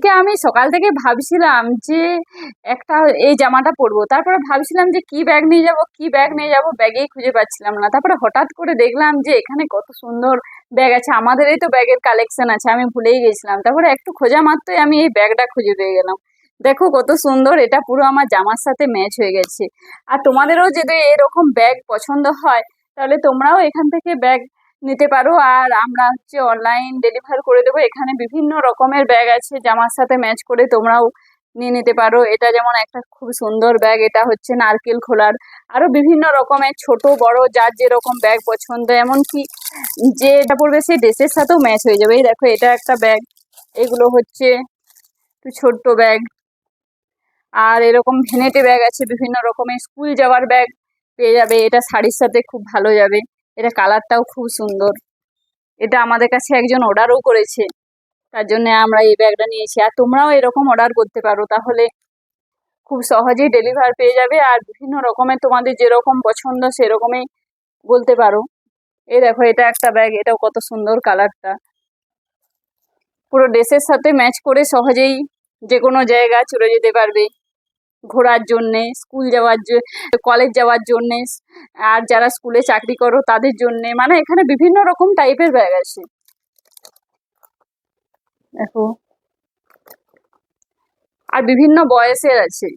আজকে আমি সকাল থেকে ভাবছিলাম যে একটা এই জামাটা পরবো, তারপরে ভাবছিলাম যে কি ব্যাগ নিয়ে যাব, কি ব্যাগ নিয়ে যাব, ব্যাগেই খুঁজে পাচ্ছিলাম না। তারপরে হঠাৎ করে দেখলাম যে এখানে কত সুন্দর ব্যাগ আছে, আমাদেরই তো ব্যাগের কালেকশন আছে, আমি ভুলেই গেছিলাম। তারপরে একটু খোঁজা মাত্রই আমি এই ব্যাগটা খুঁজে পেয়ে গেলাম। দেখো কত সুন্দর, এটা পুরো আমার জামার সাথে ম্যাচ হয়ে গেছে। আর তোমাদেরও যদি এরকম ব্যাগ পছন্দ হয় তাহলে তোমরাও এখান থেকে ব্যাগ নিতে পারো। আর আমরা হচ্ছে অনলাইন ডেলিভার করে দেবো। এখানে বিভিন্ন রকমের ব্যাগ আছে, জামার সাথে ম্যাচ করে তোমরাও নিয়ে নিতে পারো। এটা যেমন একটা খুব সুন্দর ব্যাগ, এটা হচ্ছে নারকেল খোলার। আরো বিভিন্ন রকমের ছোট বড় যার যেরকম ব্যাগ পছন্দ, এমনকি যে এটা পড়বে সেই ড্রেসের সাথেও ম্যাচ হয়ে যাবে। এই দেখো এটা একটা ব্যাগ, এগুলো হচ্ছে একটু ছোট্ট ব্যাগ। আর এরকম ভেনেটে ব্যাগ আছে, বিভিন্ন রকমের স্কুল যাওয়ার ব্যাগ পেয়ে যাবে। এটা শাড়ির সাথে খুব ভালো যাবে, এটা কালারটাও খুব সুন্দর। এটা আমাদের কাছে একজন অর্ডারও করেছে, তার জন্য আমরা এই ব্যাগটা নিয়েছি। আর তোমরাও এরকম অর্ডার করতে পারো, তাহলে খুব সহজেই ডেলিভার পেয়ে যাবে। আর বিভিন্ন রকমের তোমাদের যেরকম পছন্দ সেরকমই বলতে পারো। এই দেখো এটা একটা ব্যাগ, এটাও কত সুন্দর কালারটা, পুরো ড্রেসের সাথে ম্যাচ করে সহজেই যে কোনো জায়গায় চলে যেতে পারবে, ঘোরার জন্যে, স্কুল যাওয়ার কলেজ যাওয়ার জন্যে। আর যারা স্কুলে চাকরি করো তাদের জন্যে, মানে এখানে বিভিন্ন রকম টাইপের ব্যাগ আছে। দেখো আর বিভিন্ন বয়সের আছে,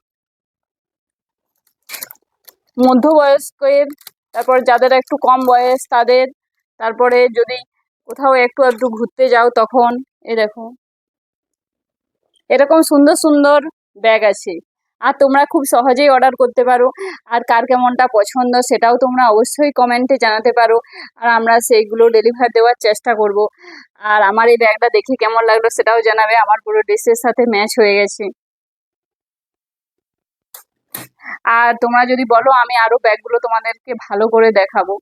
মধ্যবয়স্কের, তারপর যাদের একটু কম বয়স তাদের, তারপরে যদি কোথাও একটু একটু ঘুরতে যাও তখন। এই দেখো এরকম সুন্দর সুন্দর ব্যাগ আছে। আর তোমরা খুব সহজেই অর্ডার করতে পারো। আর কার কেমনটা পছন্দ সেটাও তোমরা অবশ্যই কমেন্টে জানাতে পারো, আর আমরা সেইগুলো ডেলিভার দেওয়ার চেষ্টা করব। আর আমার এই ব্যাগটা দেখে কেমন লাগলো সেটাও জানাবে, আমার পুরো ড্রেসের সাথে ম্যাচ হয়ে গেছে। আর তোমরা যদি বলো আমি আরো ব্যাগগুলো তোমাদেরকে ভালো করে দেখাবো।